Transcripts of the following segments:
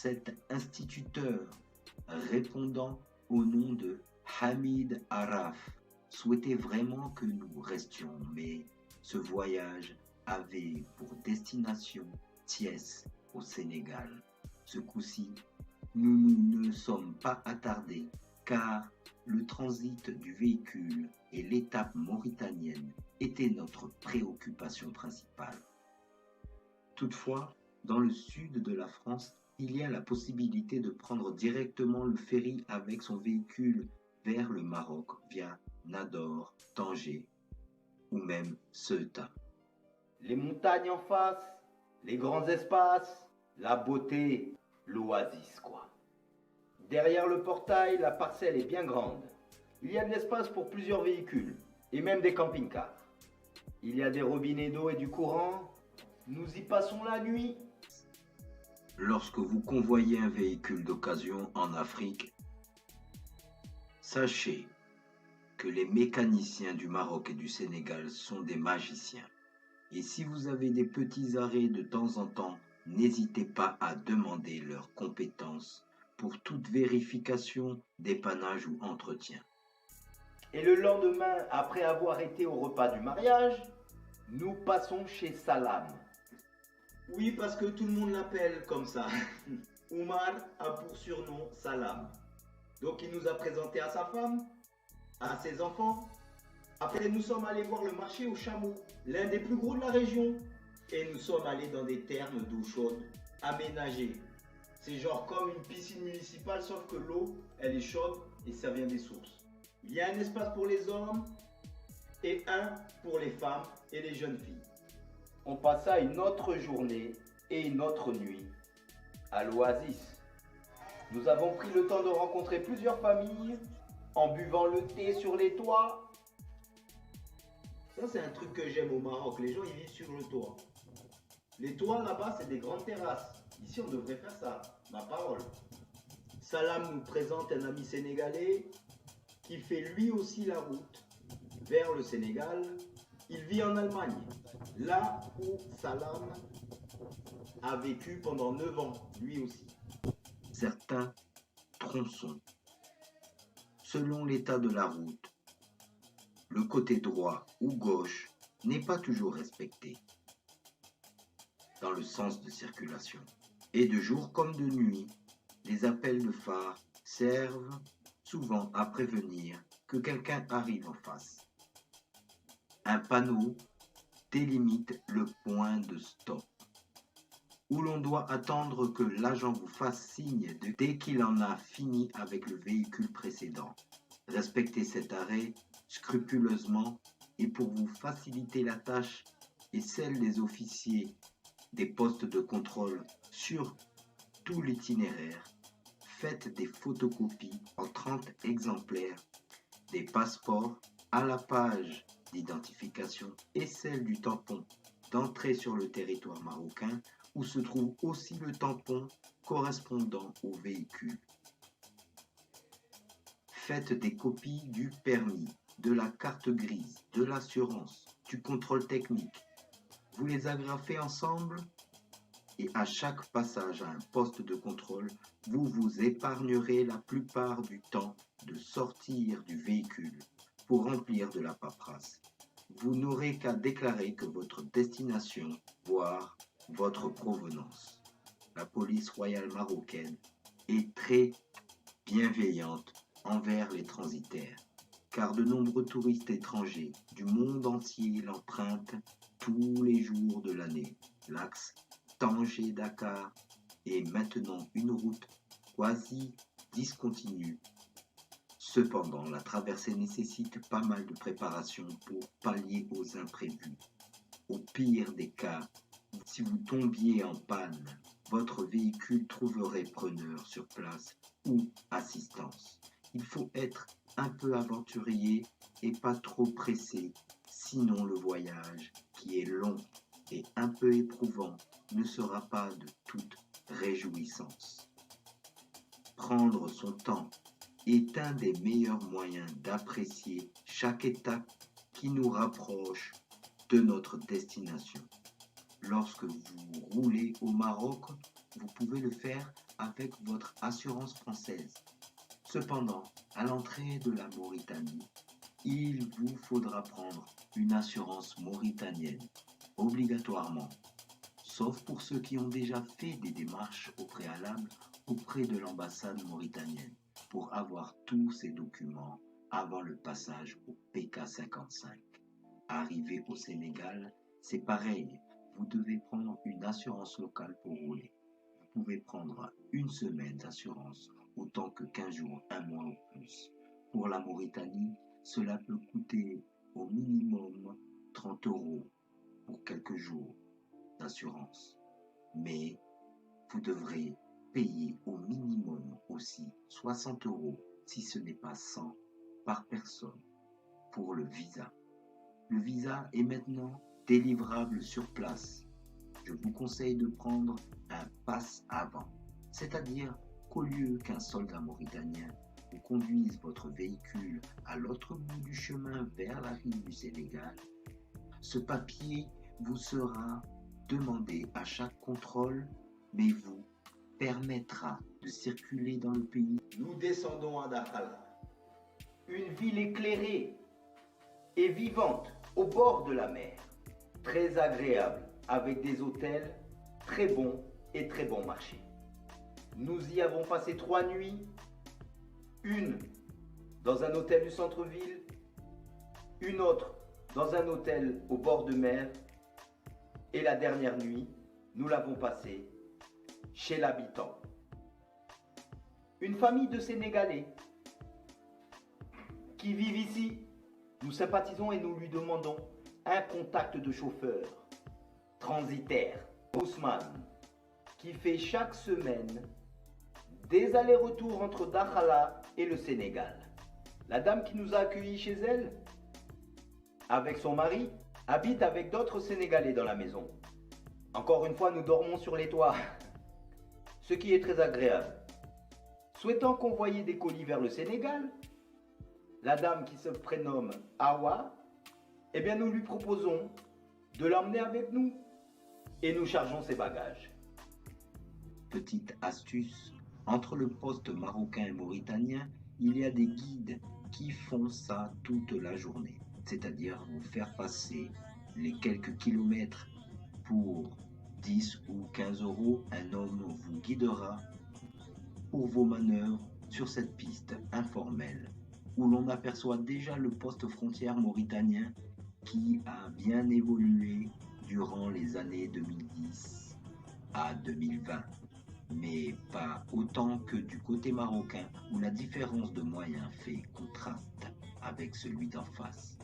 cet instituteur, répondant au nom de Hamid Araf, souhaitait vraiment que nous restions, mais ce voyage avait pour destination Thiès au Sénégal. Ce coup-ci, nous ne sommes pas attardés car le transit du véhicule et l'étape mauritanienne étaient notre préoccupation principale. Toutefois, dans le sud de la France, il y a la possibilité de prendre directement le ferry avec son véhicule vers le Maroc via Nador, Tanger ou même Ceuta. Les montagnes en face, les grands espaces, la beauté, l'oasis quoi. Derrière le portail, la parcelle est bien grande. Il y a de l'espace pour plusieurs véhicules et même des camping-cars. Il y a des robinets d'eau et du courant. Nous y passons la nuit. Lorsque vous convoyez un véhicule d'occasion en Afrique, sachez que les mécaniciens du Maroc et du Sénégal sont des magiciens. Et si vous avez des petits arrêts de temps en temps, n'hésitez pas à demander leurs compétences pour toute vérification, dépannage ou entretien. Et le lendemain, après avoir été au repas du mariage, nous passons chez Salam. Oui, parce que tout le monde l'appelle comme ça. Oumar a pour surnom Salam. Donc il nous a présenté à sa femme, à ses enfants. Après, nous sommes allés voir le marché au chameau, l'un des plus gros de la région. Et nous sommes allés dans des thermes d'eau chaude aménagées. C'est genre comme une piscine municipale, sauf que l'eau, elle est chaude et ça vient des sources. Il y a un espace pour les hommes et un pour les femmes et les jeunes filles. On passa une autre journée et une autre nuit à l'Oasis. Nous avons pris le temps de rencontrer plusieurs familles en buvant le thé sur les toits. Ça, c'est un truc que j'aime au Maroc. Les gens, ils vivent sur le toit. Les toits là-bas, c'est des grandes terrasses. Ici, on devrait faire ça. Ma parole. Salam nous présente un ami sénégalais qui fait lui aussi la route vers le Sénégal. Il vit en Allemagne, là où Salam a vécu pendant 9 ans, lui aussi. Certains tronçons, selon l'état de la route, le côté droit ou gauche n'est pas toujours respecté dans le sens de circulation. Et de jour comme de nuit, les appels de phare servent souvent à prévenir que quelqu'un arrive en face. Un panneau délimite le point de stop, où l'on doit attendre que l'agent vous fasse signe dès qu'il en a fini avec le véhicule précédent. Respectez cet arrêt scrupuleusement et pour vous faciliter la tâche et celle des officiers des postes de contrôle sur tout l'itinéraire, faites des photocopies en 30 exemplaires des passeports à la page d'identification et celle du tampon d'entrée sur le territoire marocain où se trouve aussi le tampon correspondant au véhicule. Faites des copies du permis, de la carte grise, de l'assurance, du contrôle technique. Vous les agrafez ensemble et à chaque passage à un poste de contrôle, vous vous épargnerez la plupart du temps de sortir du véhicule pour remplir de la paperasse. Vous n'aurez qu'à déclarer que votre destination, voire votre provenance. La police royale marocaine est très bienveillante envers les transitaires, car de nombreux touristes étrangers du monde entier l'empruntent tous les jours de l'année. L'axe Tanger-Dakar est maintenant une route quasi discontinue. Cependant, la traversée nécessite pas mal de préparation pour pallier aux imprévus. Au pire des cas, si vous tombiez en panne, votre véhicule trouverait preneur sur place ou assistance. Il faut être un peu aventurier et pas trop pressé, sinon le voyage, qui est long et un peu éprouvant, ne sera pas de toute réjouissance. Prendre son temps est un des meilleurs moyens d'apprécier chaque étape qui nous rapproche de notre destination. Lorsque vous roulez au Maroc vous pouvez le faire avec votre assurance française. Cependant, à l'entrée de la Mauritanie, il vous faudra prendre une assurance mauritanienne, obligatoirement, sauf pour ceux qui ont déjà fait des démarches au préalable auprès de l'ambassade mauritanienne pour avoir tous ces documents avant le passage au PK55. Arrivé au Sénégal, c'est pareil, vous devez prendre une assurance locale pour rouler. Vous pouvez prendre une semaine d'assurance autant que 15 jours, un mois ou plus. Pour la Mauritanie, cela peut coûter au minimum 30 € pour quelques jours d'assurance. Mais vous devrez payer au minimum aussi 60 € si ce n'est pas 100 par personne pour le visa. Le visa est maintenant délivrable sur place. Je vous conseille de prendre un passe avant, c'est-à-dire qu'au lieu qu'un soldat mauritanien vous conduise votre véhicule à l'autre bout du chemin vers la rive du Sénégal, ce papier vous sera demandé à chaque contrôle, mais vous permettra de circuler dans le pays. Nous descendons à Dakhala. Une ville éclairée et vivante au bord de la mer, très agréable avec des hôtels très bons et très bon marché. Nous y avons passé 3 nuits, une dans un hôtel du centre-ville, une autre dans un hôtel au bord de mer et la dernière nuit, nous l'avons passée chez l'habitant. Une famille de Sénégalais qui vivent ici. Nous sympathisons et nous lui demandons un contact de chauffeur transitaire, Ousmane, qui fait chaque semaine des allers-retours entre Dakhala et le Sénégal. La dame qui nous a accueillis chez elle, avec son mari, habite avec d'autres Sénégalais dans la maison. Encore une fois, nous dormons sur les toits, ce qui est très agréable. Souhaitant convoyer des colis vers le Sénégal, la dame qui se prénomme Awa, eh bien nous lui proposons de l'emmener avec nous et nous chargeons ses bagages. Petite astuce, entre le poste marocain et mauritanien, il y a des guides qui font ça toute la journée, c'est-à-dire vous faire passer les quelques kilomètres pour 10 ou 15 €. Un homme vous guidera pour vos manœuvres sur cette piste informelle où l'on aperçoit déjà le poste frontière mauritanien qui a bien évolué durant les années 2010 à 2020, mais pas autant que du côté marocain où la différence de moyens fait contraste avec celui d'en face.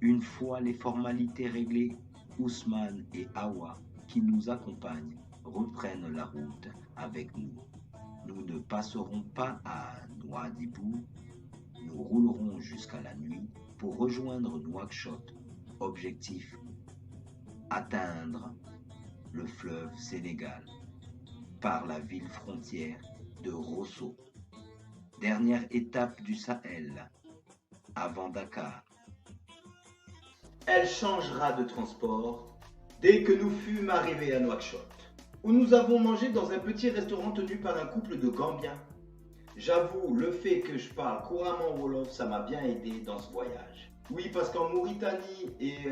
Une fois les formalités réglées, Ousmane et Awa, qui nous accompagnent, reprennent la route avec nous. Nous ne passerons pas à Nouadhibou, nous roulerons jusqu'à la nuit pour rejoindre Nouakchott. Objectif, atteindre le fleuve Sénégal par la ville frontière de Rosso. Dernière étape du Sahel, avant Dakar. Elle changera de transport dès que nous fûmes arrivés à Nouakchott, où nous avons mangé dans un petit restaurant tenu par un couple de Gambiens. J'avoue, le fait que je parle couramment Wolof, ça m'a bien aidé dans ce voyage. Oui, parce qu'en Mauritanie et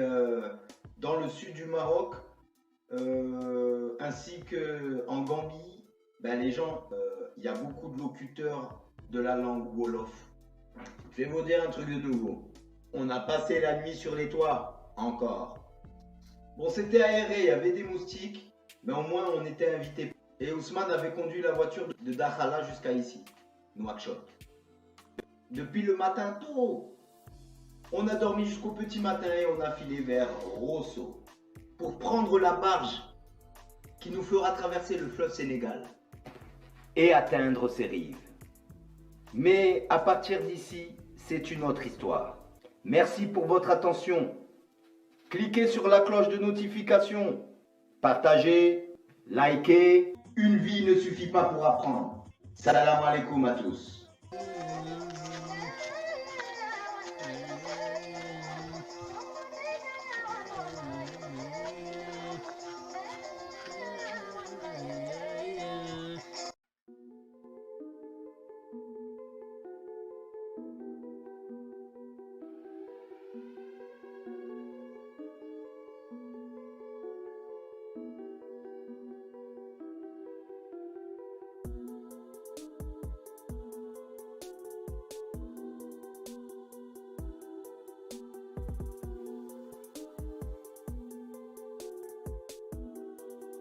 dans le sud du Maroc, ainsi qu'en Gambie, les gens, il y a beaucoup de locuteurs de la langue Wolof. Je vais vous dire un truc de nouveau. On a passé la nuit sur les toits, encore. Bon, c'était aéré, il y avait des moustiques, mais au moins on était invités. Et Ousmane avait conduit la voiture de Dakhala jusqu'à ici, Nouakchott. Depuis le matin tôt, on a dormi jusqu'au petit matin et on a filé vers Rosso pour prendre la barge qui nous fera traverser le fleuve Sénégal Et atteindre ses rives. Mais à partir d'ici, c'est une autre histoire. Merci pour votre attention. Cliquez sur la cloche de notification. Partagez, likez. Une vie ne suffit pas pour apprendre. Salam alaikum à tous.